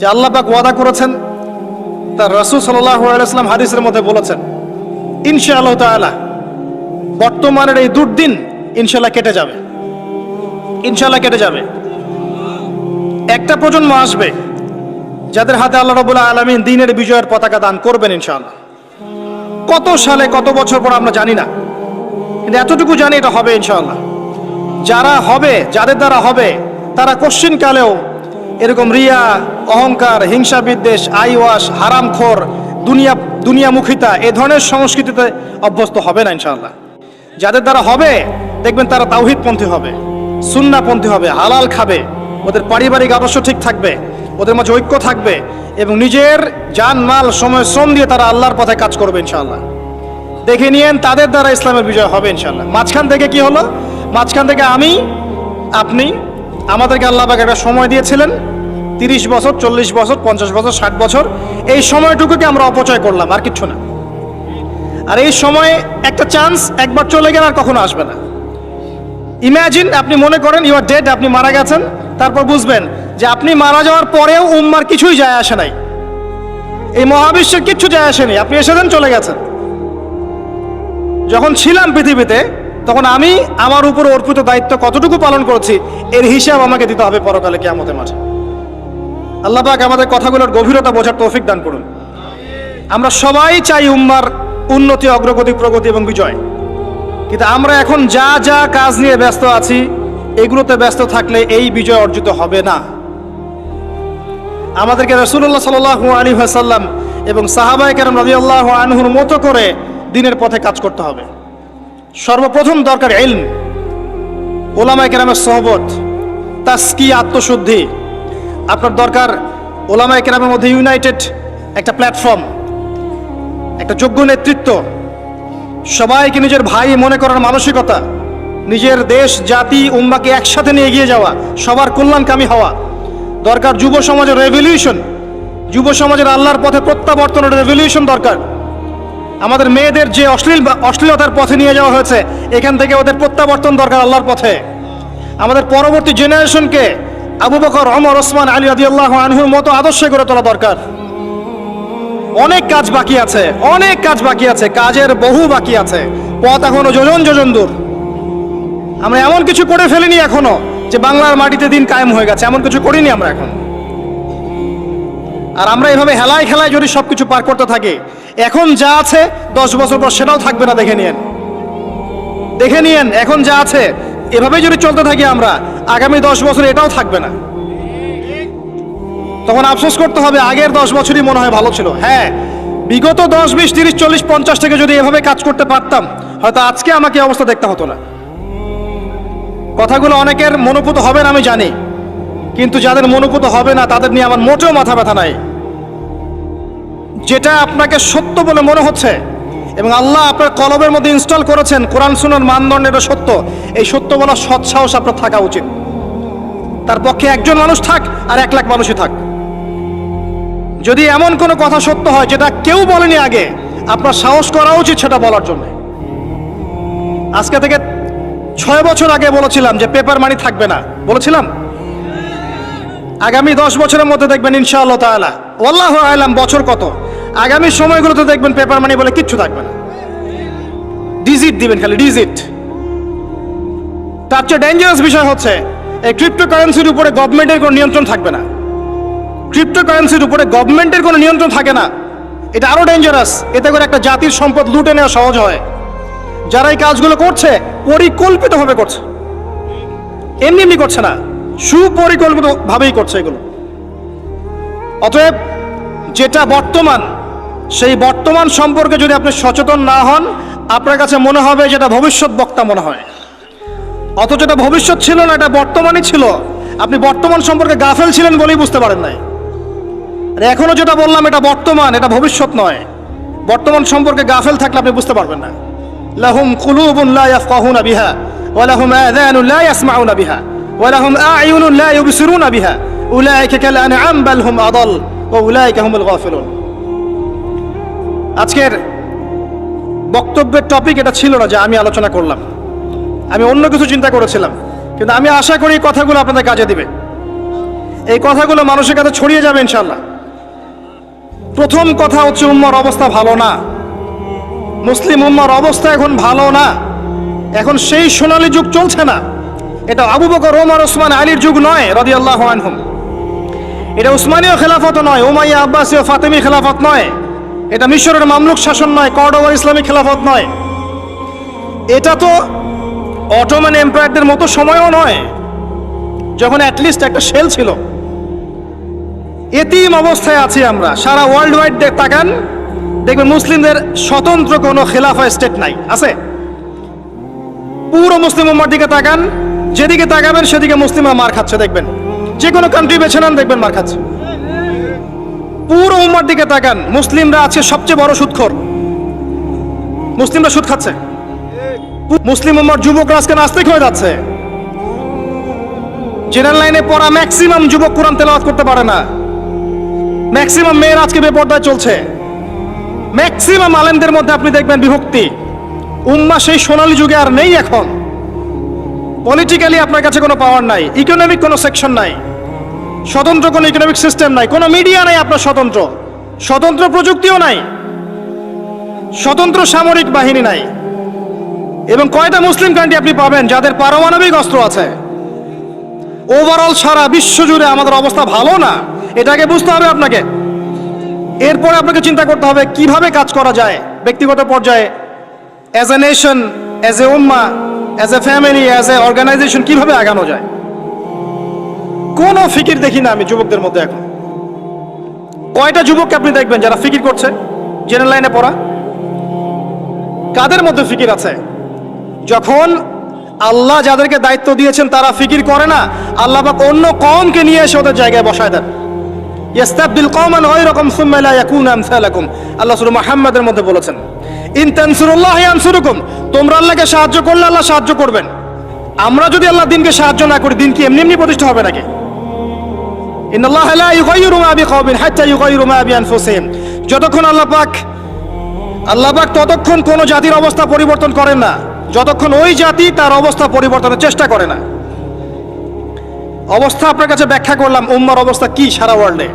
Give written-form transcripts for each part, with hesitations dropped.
যে আল্লাহ পাক ওয়াদা করেছেন, তার রাসূল সাল্লাল্লাহু আলাইহি ওয়াসাল্লাম হাদিসের মধ্যে বলেছেন, ইনশাআল্লাহ তাআলা বর্তমানের এই দুর্দিন ইনশাআল্লাহ কেটে যাবে, ইনশাআল্লাহ কেটে যাবে। একটা প্রজন্ম আসবে যাদের হাতে আল্লাহ রাব্বুল আলামিন দ্বীনের বিজয়ের পতাকা দান করবেন ইনশাআল্লাহ। কত সালে কত বছর পর আমরা জানি না, কিন্তু এতটুকু জানি এটা হবে ইনশাআল্লাহ। যারা হবে, যাদের দ্বারা হবে, তারা কোশ্চিনকালেও এরকম রিয়া, অহংকার, হিংসা বিদ্বেষ, আইওয়াস, হারামখোর, দুনিয়ামুখিতা এ ধরনের সংস্কৃতিতে অভ্যস্ত হবে না ইনশাআল্লাহ। যাদের দ্বারা হবে দেখবেন তারা তাওহীদপন্থী হবে, সুন্নাহপন্থী হবে, হালাল খাবে, ওদের পারিবারিক আদর্শ ঠিক থাকবে, ওদের মাঝে ঐক্য থাকবে এবং নিজের জান মাল সময় শ্রম দিয়ে তারা আল্লাহর পথে কাজ করবে ইনশাআল্লাহ। দেখে নিয়েন তাদের দ্বারা ইসলামের বিজয় হবে ইনশাআল্লাহ। মাঝখান থেকে কি হলো? মাঝখান থেকে আমি, আপনি, আমাদেরকে আল্লাহ পাক একটা সময় দিয়েছিলেন 30 বছর, 40 বছর, 50 বছর, 60 বছর। এই সময়টুকুকে আমরা অপচয় করলাম, আর কিচ্ছু না। আর এই সময় একটা চান্স একবার চলে গেলে আর কখনো আসবে না। ইমাজিন, আপনি মনে করেন ইউ আর ডেড, আপনি মারা গেছেন, তারপর বুঝবেন যে আপনি মারা যাওয়ার পরেও উম্মার কিছুই যায় আসে নাই, এই মহাবিশ্বের কিচ্ছু যায় আসেনি, আপনি এসেছেন চলে গেছেন। যখন ছিলাম পৃথিবীতে তখন আমি আমার উপর অর্পিত দায়িত্ব কতটুকু পালন করেছি এর হিসাব আমাকে দিতে হবে পরকালে কিয়ামতের মাঠে। আল্লাহ পাক আমাদের কথাগুলোর গভীরতা বোঝার তৌফিক দান করুন। আমরা সবাই চাই উম্মার উন্নতি, অগ্রগতি, প্রগতি এবং বিজয়, কিন্তু আমরা এখন যা যা কাজ নিয়ে ব্যস্ত আছি এগুলোতে ব্যস্ত থাকলে এই বিজয় অর্জিত হবে না। আমাদেরকে রাসূলুল্লাহ সাল্লাল্লাহু আলাইহি ওয়াসাল্লাম এবং সাহাবায়ে কেরাম রাদিয়াল্লাহু আনহুর মতো করে দ্বীনের পথে কাজ করতে হবে। সর্বপ্রথম দরকার ইলম, ওলামায়ে কেরামের সোহবত, তাসকিয়া, আত্মশুদ্ধি। আপনার দরকার ওলামায়ে কেরামের মধ্যে ইউনাইটেড একটা প্ল্যাটফর্ম, একটা যোগ্য নেতৃত্ব, সবাইকে নিজের ভাই মনে করার মানসিকতা, নিজের দেশ, জাতি, উম্মাকে একসাথে নিয়ে এগিয়ে যাওয়া, সবার কল্যাণকামী হওয়া। দরকার যুব সমাজের রেভলিউশন, যুব সমাজের আল্লাহর পথে প্রত্যাবর্তনের রেভলিউশন দরকার। আমাদের মেয়েদের যে অশ্লীলতার পথে নিয়ে যাওয়া হয়েছে এখান থেকে ওদের প্রত্যাবর্তন দরকার আল্লাহর পথে। আমাদের পরবর্তী জেনারেশনকে আবু বকর, ওমর, ওসমান, আলী রাদিয়াল্লাহু আনহুর মতো আদর্শে গড়ে তোলা দরকার। অনেক কাজ বাকি আছে, অনেক কাজ বাকি আছে, কাজের বহু বাকি আছে, পথ এখনো যোজন যোজন দূর। আমরা এমন কিছু করে ফেলিনি এখনো যে বাংলার মাটিতে দিন কায়েম হয়ে গেছে, এমন কিছু করিনি আমরা এখন। আর আমরা এভাবে হেলায় খেলায় যদি সবকিছু পার করতে থাকি, এখন যা আছে 10 বছর পর সেটাও থাকবে না। দেখে নিয়েন, দেখে নিয়েন, এখন যা আছে এভাবে যদি চলতে থাকি আমরা আগামী 10 বছর এটাও থাকবে না। তখন আফসোস করতে হবে আগের 10 বছরই মনে হয় ভালো ছিল। হ্যাঁ, বিগত 10, 20, 30, 40, 50 থেকে যদি এভাবে কাজ করতে পারতাম হয়তো আজকে আমাকে অবস্থা দেখতে হতো না। কথাগুলো অনেকের মনোপুত হবে না আমি জানি, কিন্তু যাদের মনোপুত হবে না তাদের নিয়ে আমার মোটেও মাথা ব্যথা নাই। যেটা আপনাকে সত্য বলে মনে হচ্ছে এবং আল্লাহ আপনার কলবের মধ্যে ইনস্টল করেছেন, কোরআন সুন্নাহর মানদণ্ডে এটা সত্য, এই সত্য বলার সৎ সাহস আপনার থাকা উচিত। তার পক্ষে একজন মানুষ থাক আর 1 লাখ মানুষই থাক, যদি এমন কোনো কথা সত্য হয় যেটা কেউ বলেনি আগে, আপনার সাহস করা উচিত সেটা বলার জন্য। আজকে থেকে 6 বছর আগে বলেছিলাম যে পেপার মানি থাকবে না, বলেছিলাম। আগামী 10 বছরের মধ্যে দেখবেন ইনশাআল্লাহ তাআলা, ওয়াল্লাহু আ'লাম বছর কত, আগামী সময়গুলোতে দেখবেন পেপার মানি বলে কিচ্ছু থাকবে না। ডিজিট দিবেন, খালি ডিজিট। তার চেয়ে ডেঞ্জারাস বিষয় হচ্ছে এই ক্রিপ্টোকারেন্সির উপরে গভর্নমেন্টের কোনো নিয়ন্ত্রণ থাকবে না। ক্রিপ্টোকারেন্সির উপরে গভর্নমেন্টের কোনো নিয়ন্ত্রণ থাকে না, এটা আরো ডেঞ্জারাস। এতে করে একটা জাতির সম্পদ লুটে নেওয়া সহজ হয়। যারা এই কাজগুলো করছে পরিকল্পিতভাবে করছে, এমনি এমনি করছে না, সুপরিকল্পিতভাবেই করছে এগুলো। অতএব যেটা বর্তমান, সেই বর্তমান সম্পর্কে যদি আপনি সচেতন না হন, আপনার কাছে মনে হবে যেটা ভবিষ্যৎ বক্তা মনে হয়, অথচ এটা ভবিষ্যৎ ছিল না, এটা বর্তমানই ছিল। আপনি বর্তমান সম্পর্কে গাফেল ছিলেন বলেই বুঝতে পারেন নাই। আর এখনো যেটা বললাম এটা বর্তমান, এটা ভবিষ্যৎ নয়। বর্তমান সম্পর্কে গাফেল থাকলে আপনি বুঝতে পারবেন না। লাহুম কুলুবুন লা ইয়াফকাহুনা বিহা ওয়া লাহুম আযানুন লা ইয়াসমাউনা বিহা ওয়া লাহুম আ'য়ুনুন লা ইউবসিরুনা বিহা উলাইকা কাল আনআম বাল হুম আদাল ওয়া উলাইকা হুমুল গাফিলুন। আজকের বক্তব্যের টপিক এটা ছিল না যে আমি আলোচনা করলাম, আমি অন্য কিছু চিন্তা করেছিলাম, কিন্তু আমি আশা করি কথাগুলো আপনাদের কাজে দিবে। এই কথাগুলো মানুষের কাছে ছড়িয়ে যাবে ইনশাল্লাহ। প্রথম কথা হচ্ছে উম্মার অবস্থা ভালো না, মুসলিম উম্মার অবস্থা এখন ভালো না। এখন সেই সোনালী যুগ চলছে না। এটা আবু বকর, ওমর, ওসমান, আলীর যুগ নয় রাদিয়াল্লাহু আনহুম। এটা উসমানীয় খেলাফত নয়, উমাইয়া, আব্বাসীয়, ফাতেমি খেলাফত নয়। এটা মিশরের মামলুক শাসন নয়, কর্ডোবার ইসলামিক খেলাফত নয়। এটা তো অটোমান এম্পায়ারদের মতো সময়ও নয়, যখন অ্যাটলিস্ট একটা শেল ছিল। এতিম অবস্থায় আছি আমরা। সারা ওয়ার্ল্ড ওয়াইড তাকান, দেখবেন মুসলিমদের স্বতন্ত্র কোনো খেলাফা স্টেট নাই, আছে? পুরো মুসলিম উম্মার দিকে তাকান, যেদিকে তাকাবেন সেদিকে মুসলিমরা মার খাচ্ছে দেখবেন। যে কোনো কান্ট্রি বেছে নেন, দেখবেন মার খাচ্ছে। পুরো উম্মার দিকে তাকান, মুসলিমরা আছে সবচেয়ে বড় সুদখোর। মুসলিমরা সুদ খাচ্ছে। মুসলিম উম্মার যুবকরা আজকে নাস্তিক হয়ে যাচ্ছে। জেনারেল লাইনে পড়া ম্যাক্সিমাম যুবক কোরআন তেলাওয়াত করতে পারে না। ম্যাক্সিমাম মেয়ের আজকে বেপর্দায় চলছে। ম্যাক্সিমাম আলেমদের মধ্যে আপনি দেখবেন বিভক্তি। উম্মা সেই সোনালী যুগে আর নেই এখন। পলিটিক্যালি আপনার কাছে কোনো পাওয়ার নাই, ইকোনমিক কোনো সেকশন নাই, স্বতন্ত্র কোনো ইকোনমিক সিস্টেম নাই, কোনো মিডিয়া নাই আপনার স্বতন্ত্র, স্বতন্ত্র প্রযুক্তিও নাই, স্বতন্ত্র সামরিক বাহিনী নাই। এবং কয়টা মুসলিম কান্ট্রি আপনি পাবেন যাদের পারমাণবিক অস্ত্র আছে? ওভারঅল সারা বিশ্ব জুড়ে আমাদের অবস্থা ভালো না, এটাকে বুঝতে হবে আপনাকে। এরপরে আপনাকে চিন্তা করতে হবে কিভাবে কাজ করা যায় ব্যক্তিগত পর্যায়ে, as a nation, as a উম্মা, as a family, as a organization, কিভাবে আগানো যায়। কোনো ফিকির দেখি না আমি যুবকদের মধ্যে এখন। কয়টা যুবককে আপনি দেখবেন যারা ফিকির করছে? জেনারেল লাইনে পড়া। কাদের মধ্যে ফিকির আছে? যখন আল্লাহ যাদেরকে দায়িত্ব দিয়েছেন তারা ফিকির করে না, আল্লাহ পাক অন্য কওমকে নিয়ে এসে ওদের জায়গায় বসায় দেন। ইয়াস্তাবদিল কওমান গায়রাকুম সুম্মা লা ইয়াকুনু আমসালাকুম, আল্লাহ সূরা মুহাম্মাদের মধ্যে বলেছেন, ইন তানসুরুল্লাহ ইয়ানসুরুকুম, তোমরা আল্লাহকে সাহায্য করলে আল্লাহ সাহায্য করবেন। আমরা যদি আল্লাহ দিনকে সাহায্য না করি, দিন কি এমনি এমনি প্রতিষ্ঠা হবে নাকি? ইন্নাল্লাহা লা ইউগাইয়িরু মা বিকওমিন হাত্তা ইউগাইয়িরু মা বিআনফুসিহিম, যতক্ষণ আল্লাহ পাক ততক্ষণ কোন জাতির অবস্থা পরিবর্তন করেন না যতক্ষণ ওই জাতি তার অবস্থা পরিবর্তনের চেষ্টা করে না। অবস্থা আপনার কাছে ব্যাখ্যা করলাম, উম্মার অবস্থা কি সারা ওয়ার্ল্ডে।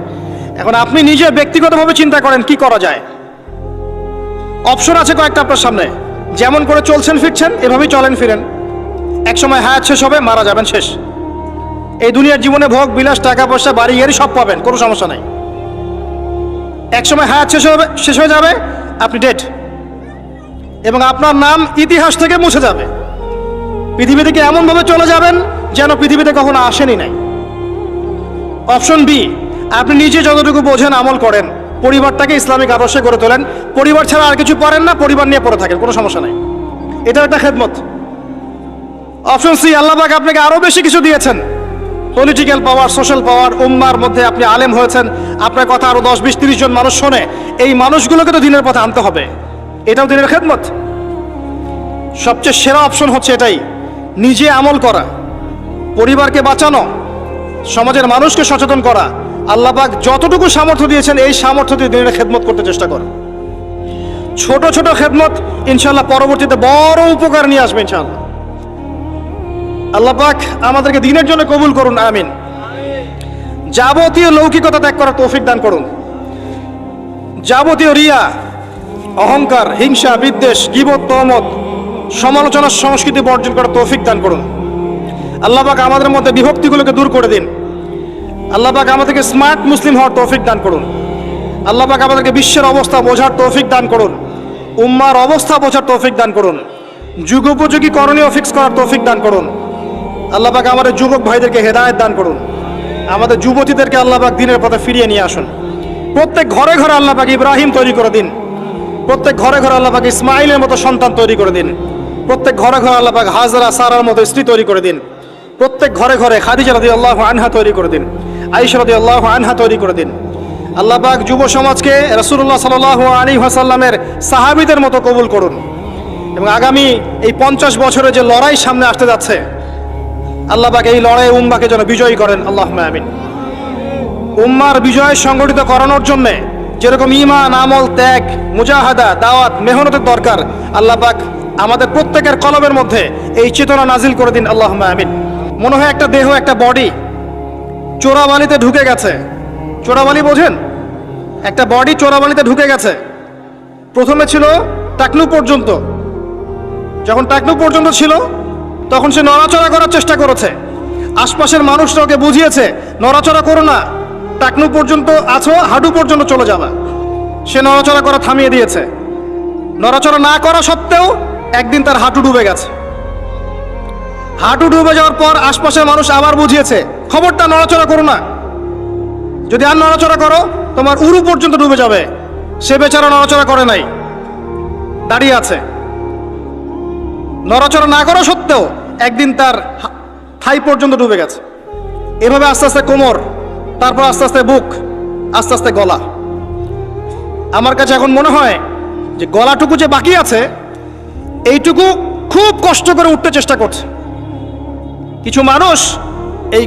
এখন আপনি নিজে ব্যক্তিগতভাবে চিন্তা করেন কি করা যায়। অপশন আছে কয়েকটা আপনার সামনে। যেমন করে চলছেন ফিরছেন এভাবেই চলেন ফিরেন। এক সময় হায়াত শেষ হবে, মারা যাবেন, শেষ। এই দুনিয়ার জীবনে ভোগ বিলাস, টাকা পয়সা, বাড়ি গাড়ি সব পাবেন, কোনো সমস্যা নাই। এক সময় হায়াত শেষ হয়ে যাবে, আপনি ডেড, এবং আপনার নাম ইতিহাস থেকে মুছে যাবে। পৃথিবী থেকে এমনভাবে চলে যাবেন যেন পৃথিবীতে কখনো আসেনি নাই। অপশন বি, আপনি নিজে যতটুকু বোঝেন আমল করেন, পরিবারটাকে ইসলামিক আদর্শে গড়ে তোলেন, পরিবার ছাড়া আর কিছু পারেন না, পরিবার নিয়ে পড়ে থাকেন, কোনো সমস্যা নাই, এটা একটা খেদমত। অপশন সি, আল্লাহ পাক আপনাকে আরো বেশি কিছু দিয়েছেন, পলিটিক্যাল পাওয়ার, সোশ্যাল পাওয়ার, উম্মার মধ্যে আপনি আলেম হয়েছেন, আপনার কথা আরো 10, 20, 30 জন মানুষ শোনে, এই মানুষগুলোকে তো দিনের পথে আনতে হবে, এটাও দিনের খেদমত। সবচেয়ে সেরা অপশন হচ্ছে এটাই, নিজে আমল করা, পরিবারকে বাঁচানো, সমাজের মানুষকে সচেতন করা। আল্লাহ পাক যতটুকু সামর্থ্য দিয়েছেন এই সামর্থ্য দিয়ে দিনের খেদমত করতে চেষ্টা করেন। ছোট ছোট খেদমত ইনশাআল্লাহ পরবর্তীতে বড় উপকার নিয়ে আসবে ইনশাআল্লাহ। আল্লাহ পাক আমাদেরকে দিনের জন্য কবুল করুন, আমিন। যাবতীয় লৌকিকতা ত্যাগ করার তৌফিক দান করুন। যাবতীয় রিয়া, অহংকার, হিংসা, বিদ্বেষ, গীবত, তহমত, সমালোচনার সংস্কৃতি বর্জন করার তৌফিক দান করুন। আল্লাহ পাক আমাদের মধ্যে বিভক্তিগুলোকে দূর করে দিন। আল্লাহ পাক আমাদেরকে স্মার্ট মুসলিম হওয়ার তৌফিক দান করুন। আল্লাহ পাক আমাদেরকে বিশ্বের অবস্থা বোঝার তৌফিক দান করুন, উম্মার অবস্থা বোঝার তৌফিক দান করুন, যুগোপযোগী করণীয় ফিক্স করার তৌফিক দান করুন। আল্লাহ পাক আমাদের যুবক ভাইদেরকে হেদায়েত দান করুন, আমাদের যুবতীদেরকে আল্লাহ পাক দিনের পথে ফিরিয়ে নিয়ে আসুন। প্রত্যেক ঘরে ঘরে আল্লাহ পাক ইব্রাহিম তৈরি করে দিন, প্রত্যেক ঘরে ঘরে আল্লাহ পাক ইসমাইলের মতো সন্তান তৈরি করে দিন, প্রত্যেক ঘরে ঘরে আল্লাহ পাক হাজরা, সারার মতো স্ত্রী তৈরি করে দিন, প্রত্যেক ঘরে ঘরে খাদিজা রাদিয়াল্লাহু আনহা তৈরি করে দিন, আয়েশা রাদিয়াল্লাহু আনহা তৈরি করে দিন। আল্লাহ পাক যুব সমাজকে রাসূলুল্লাহ সাল্লাল্লাহু আলাইহি ওয়াসাল্লামের সাহাবীদের মতো কবুল করুন, এবং আগামী এই 50 বছরের যে লড়াই সামনে আসতে যাচ্ছে, আল্লাহ পাক এই লড়াই উম্মাকে যেন বিজয়ী করেন, আল্লাহুম্মা আমিন। উম্মার বিজয় সংগঠিত করানোর জন্য যেরকম ঈমান, আমল, ত্যাগ, মুজাহাদা, দাওয়াত, মেহনতের দরকার, আল্লাহ পাক আমাদের প্রত্যেকের কলবের মধ্যে এই চেতনা নাজিল করে দিন, আল্লাহুম্মা আমিন। মনে হয় একটা দেহ, একটা বডি, চোরাবালিতে ঢুকে গেছে। চোরাবালি বোঝেন? একটা বডি চোরাবালিতে ঢুকে গেছে। প্রথমে ছিল টাকনু পর্যন্ত, যখন টাকনু পর্যন্ত ছিল তখন সে নড়াচড়া করার চেষ্টা করেছে। আশপাশের মানুষরা ওকে বুঝিয়েছে নড়াচড়া করো না, টাকনু পর্যন্ত আছো, হাঁটু পর্যন্ত চলে যাবা। সে নড়াচড়া করা থামিয়ে দিয়েছে। নড়াচড়া না করা সত্ত্বেও একদিন তার হাঁটু ডুবে গেছে। হাঁটু ডুবে যাওয়ার পর আশপাশের মানুষ আবার বুঝিয়েছে খবরটা নড়াচড়া করো না, যদি আর নড়াচড়া করো তোমার উরু পর্যন্ত ডুবে যাবে। সে বেচারা নড়াচড়া করে নাই, দাঁড়িয়ে আছে। নড়াচড়া না করা সত্ত্বেও একদিন তার থাই পর্যন্ত ডুবে গেছে। এভাবে আস্তে আস্তে কোমর, তারপর আস্তে আস্তে বুক, আস্তে আস্তে গলা। আমার কাছে এখন মনে হয় যে গলাটুকু যে বাকি আছে এইটুকু খুব কষ্ট করে উঠতে চেষ্টা করছে। কিছু মানুষ এই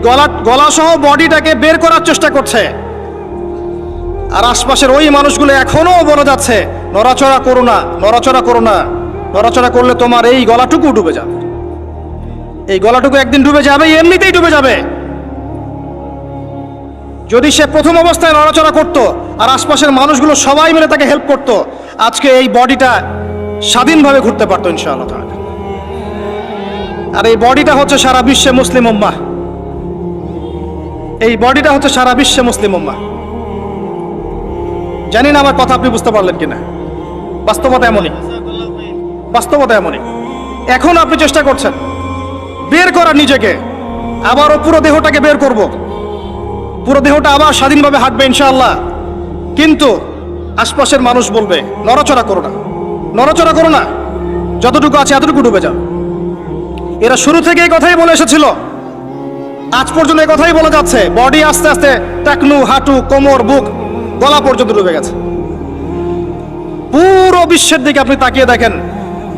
গলা সহ বডিটাকে বের করার চেষ্টা করছে, আর আশপাশের ওই মানুষগুলো এখনো বলে যাচ্ছে নড়াচড়া করো না, নড়াচড়া করো না, নড়াচড়া করলে তোমার এই গলাটুকু ডুবে যাবে। এই গলাটুকু একদিন ডুবে যাবে, এমনিতেই ডুবে যাবে। যদি সে প্রথম অবস্থায় নড়াচড়া করতো আর আশপাশের মানুষগুলো সবাই মিলে তাকে হেল্প করতো, আজকে এই বডিটা স্বাধীনভাবে ঘুরতে পারতো ইনশাআল্লাহ তাআলা। আর এই বডিটা হচ্ছে সারা বিশ্বে মুসলিম উম্মাহ। এই বডিটা হচ্ছে সারা বিশ্বে মুসলিম উম্মাহ। জানি না আমার কথা আপনি বুঝতে পারলেন কিনা। বাস্তবতা এমনই, বাস্তবতা এমনই। এখন আপনি চেষ্টা করছেন বের করার নিজেকে, আবারও পুরো দেহটাকে বের করব, পুরো দেহটা আবার স্বাধীনভাবে হাঁটবে ইনশাআল্লাহ। কিন্তু আশপাশের মানুষ বলবে নড়াচড়া করো না, নড়াচড়া করো না, যতটুকু আছে এতটুকু ডুবে যাও। এরা শুরু থেকে এই কথাই বলে এসেছিল, আজ পর্যন্ত এই কথাই বলে যাচ্ছে। বডি আস্তে আস্তে টাকনু, হাঁটু, কোমর, বুক, গলা পর্যন্ত ডুবে গেছে। পুরো বিশ্বের দিকে আপনি তাকিয়ে দেখেন,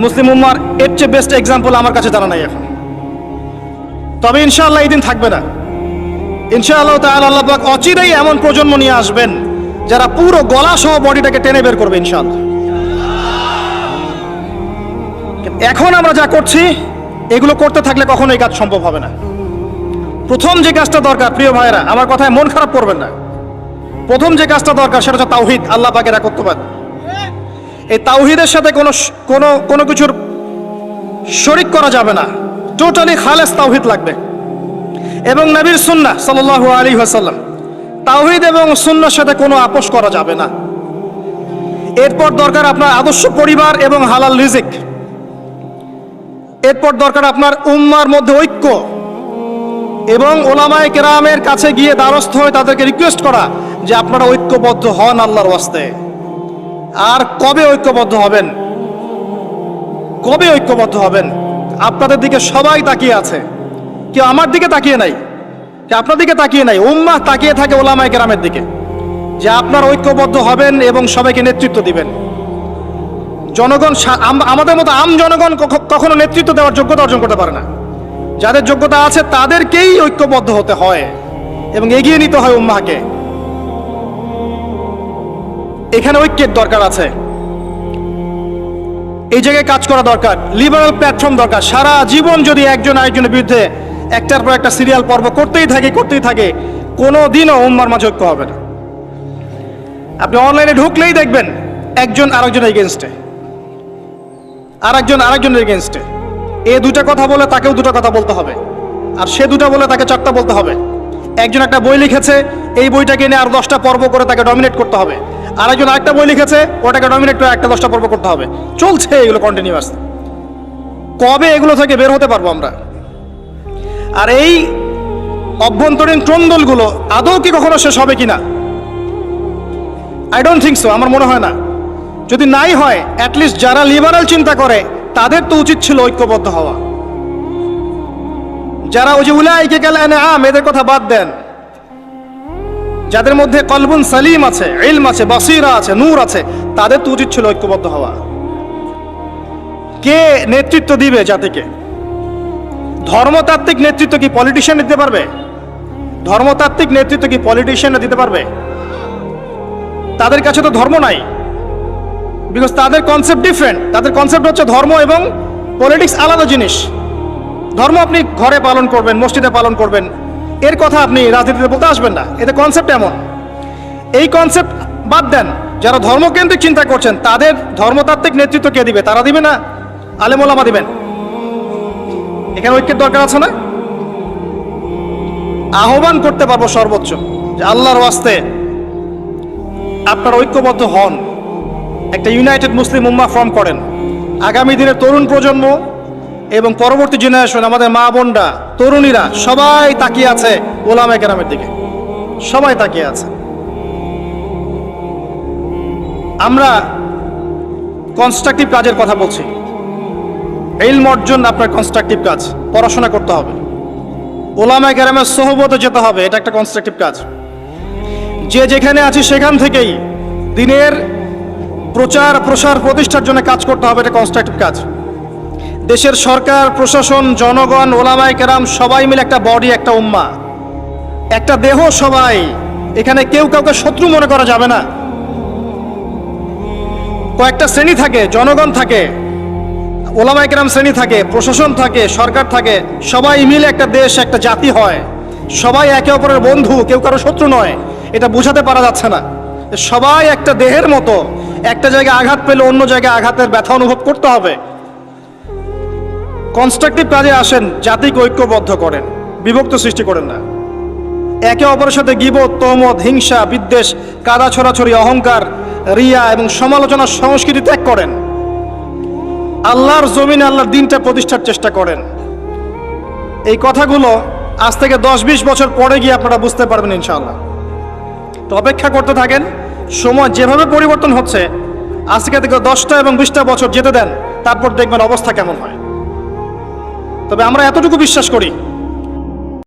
মুসলিম উম্মার এর চেয়ে বেস্ট এক্সাম্পল আমার কাছে জানা নাই এখন। তবে ইনশাআল্লাহ এই দিন থাকবে না। ইনশাআল্লাহ তাআলা আল্লাহ পাক অচিরেই এমন প্রজন্ম নিয়ে আসবেন যারা পুরো গলা সহ বডিটাকে টেনে বের করবে ইনশাআল্লাহ। এখন আমরা যা করছি এগুলো করতে থাকলে কখনো এই কাজ সম্ভব হবে না। প্রথম যে কাজটা দরকার, প্রিয় ভাইরা, আমার কথায় মন খারাপ করবেন না, প্রথম যে কাজটা দরকার সেটা হচ্ছে তাওহীদ, আল্লাহ পাকের একত্ববাদ। এই তাওহীদের সাথে কোনো কিছুর শরীক করা যাবে না, টোটালি খালেস তাওহীদ লাগবে। এবং নবীর সুন্নাহ সাল্লাল্লাহু আলাইহি ওয়াসাল্লাম, তাওহীদ এবং সুন্নাহর সাথে কোনো আপোষ করা যাবে না। এরপর দরকার আপনার আদর্শ পরিবার এবং হালাল রিজিক। এরপর দরকার আপনার উম্মার মধ্যে ঐক্য এবং ওলামায়ে কেরামের কাছে গিয়ে দ্বারস্থ হয়ে তাদেরকে রিকোয়েস্ট করা যে আপনারা ঐক্যবদ্ধ হন আল্লাহর ওয়াস্তে। আর কবে ঐক্যবদ্ধ হবেন? কবে ঐক্যবদ্ধ হবেন? আপনাদের দিকে সবাই তাকিয়ে আছে, কেউ আমার দিকে তাকিয়ে নাই, কেউ আপনার দিকে তাকিয়ে নাই। উম্মাহ তাকিয়ে থাকে ওলামায়ে কেরামের দিকে যে আপনারা ঐক্যবদ্ধ হবেন এবং সবাইকে নেতৃত্ব দিবেন। জনগণ, আমাদের মতো আম জনগণ কখনো নেতৃত্ব দেওয়ার যোগ্যতা অর্জন করতে পারে না। যাদের যোগ্যতা আছে তাদেরকেই ঐক্যবদ্ধ হতে হয় এবং এগিয়ে নিতে হয় উম্মাহকে। এখানে ঐক্যের দরকার আছে, এই জায়গায় কাজ করা দরকার, লিবারাল প্ল্যাটফর্ম দরকার। সারা জীবন যদি একজন আরেকজনের বিরুদ্ধে একটার পর একটা সিরিয়াল পর্ব করতেই থাকে, কোনো দিনও উম্মার মাঝে ঐক্য হবে না। আপনি অনলাইনে ঢুকলেই দেখবেন একজন আরেকজনের এগেনস্টে, আরেকজনের এগেনস্টে। এ দুটা কথা বলে তাকেও দুটো কথা বলতে হবে, আর সে দুটা বলে তাকে চারটা বলতে হবে। একজন একটা বই লিখেছে, এই বইটাকে নিয়ে আর 10টা পর্ব করে তাকে ডমিনেট করতে হবে। আরেকজন আরেকটা বই লিখেছে, ওটাকে ডমিনেট করে একটা 10টা পর্ব করতে হবে। চলছে এগুলো কন্টিনিউয়াস। কবে এগুলো থেকে বের হতে পারবো আমরা? আর এই অভ্যন্তরীণ ট্রন্দলগুলো আদৌ কি কখনো শেষ হবে কিনা? আই ডোন্ট থিঙ্ক সো, আমার মনে হয় না। যদি নাই হয়, অ্যাটলিস্ট যারা লিবারাল চিন্তা করে তাদের তো উচিত ছিল ঐক্যবদ্ধ হওয়া। যারা ওই যে উলাইকা কাল আনআম, এদের কথা বাদ দেন, যাদের মধ্যে কলবুন সালিম আছে, ইলম আছে, বাসিরা আছে, নূর আছে, তাদের তো উচিত ছিল ঐক্যবদ্ধ হওয়া। কে নেতৃত্ব দিবে জাতিকে? ধর্মতাত্ত্বিক নেতৃত্ব কি পলিটিশিয়ান দিতে পারবে? ধর্মতাত্ত্বিক নেতৃত্ব কি পলিটিশিয়ানরা দিতে পারবে? তাদের কাছে তো ধর্ম নাই, বিকজ তাদের কনসেপ্ট ডিফারেন্ট। তাদের কনসেপ্ট হচ্ছে ধর্ম এবং পলিটিক্স আলাদা জিনিস। ধর্ম আপনি ঘরে পালন করবেন, মসজিদে পালন করবেন, এর কথা আপনি রাজনীতিতে বলতে আসবেন না। এতে কনসেপ্ট এমন, এই কনসেপ্ট বাদ দেন। যারা ধর্মকেন্দ্রিক চিন্তা করছেন তাদের ধর্মতাত্ত্বিক নেতৃত্ব কে দিবে? তারা দিবে না, আলেম ওলামা দিবেন। এখানে ঐক্যের দরকার আছে না? আহ্বান করতে পারবো সর্বোচ্চ যে আল্লাহর ওয়াস্তে আপনারা ঐক্যবদ্ধ হন, একটা ইউনাইটেড মুসলিম উম্মাহ ফর্ম করেন। আগামী দিনের তরুণ প্রজন্ম এবং পরবর্তী জেনারেশন, আমাদের মা বোনরা, তরুণীরা সবাই তাকিয়ে আছে ওলামায়ে কেরামের দিকে, সবাই তাকিয়ে আছে। আমরা কনস্ট্রাকটিভ কাজের কথা বলছি। ইলম অর্জন আপনার কনস্ট্রাকটিভ কাজ, পড়াশোনা করতে হবে, ওলামায়ে কেরামের সোহবতে যেতে হবে, এটা একটা কনস্ট্রাকটিভ কাজ। যে যেখানে আছে সেখান থেকেই দিনের প্রচার প্রসার প্রতিষ্ঠার জন্য কাজ করতে হবে, এটা কনস্ট্রাকটিভ কাজ। দেশের সরকার, প্রশাসন, জনগণ, ওলামায়ে কেরাম সবাই মিলে একটা বডি, একটা উম্মাহ, একটা দেহ সবাই। এখানে কেউ কাউকে শত্রু মনে করা যাবে না। কয়েকটা শ্রেণী থাকে, জনগণ থাকে, ওলামায়ে কেরাম শ্রেণী থাকে, প্রশাসন থাকে, সরকার থাকে, সবাই মিলে একটা দেশ, একটা জাতি হয়। সবাই একে অপরের বন্ধু, কেউ কারো শত্রু নয়। এটা বোঝাতে পারা যাচ্ছে না। সবাই একটা দেহের মতো, একটা জায়গায় আঘাত পেলে অন্য জায়গায় আঘাতের ব্যথা অনুভব করতে হবে। কনস্ট্রাকটিভ কাজে আসেন, জাতিকে ঐক্যবদ্ধ করেন, বিভক্ত সৃষ্টি করেন না। একে অপরের সাথে গীবত, তহমত, হিংসা, বিদ্বেষ, কাদা ছড়াছড়ি, অহংকার, রিয়া এবং সমালোচনার সংস্কৃতি ত্যাগ করেন। আল্লাহর জমিনে আল্লাহর দিনটা প্রতিষ্ঠার চেষ্টা করেন। এই কথাগুলো আজ থেকে 10-20 বছর পরে গিয়ে আপনারা বুঝতে পারবেন ইনশাআল্লাহ। তো অপেক্ষা করতে থাকেন। সময় যেভাবে পরিবর্তন হচ্ছে, আজকে থেকে 10টা এবং 20টা বছর যেতে দেন, তারপর দেখবেন অবস্থা কেমন হয়। তবে আমরা এতটুকু বিশ্বাস করি,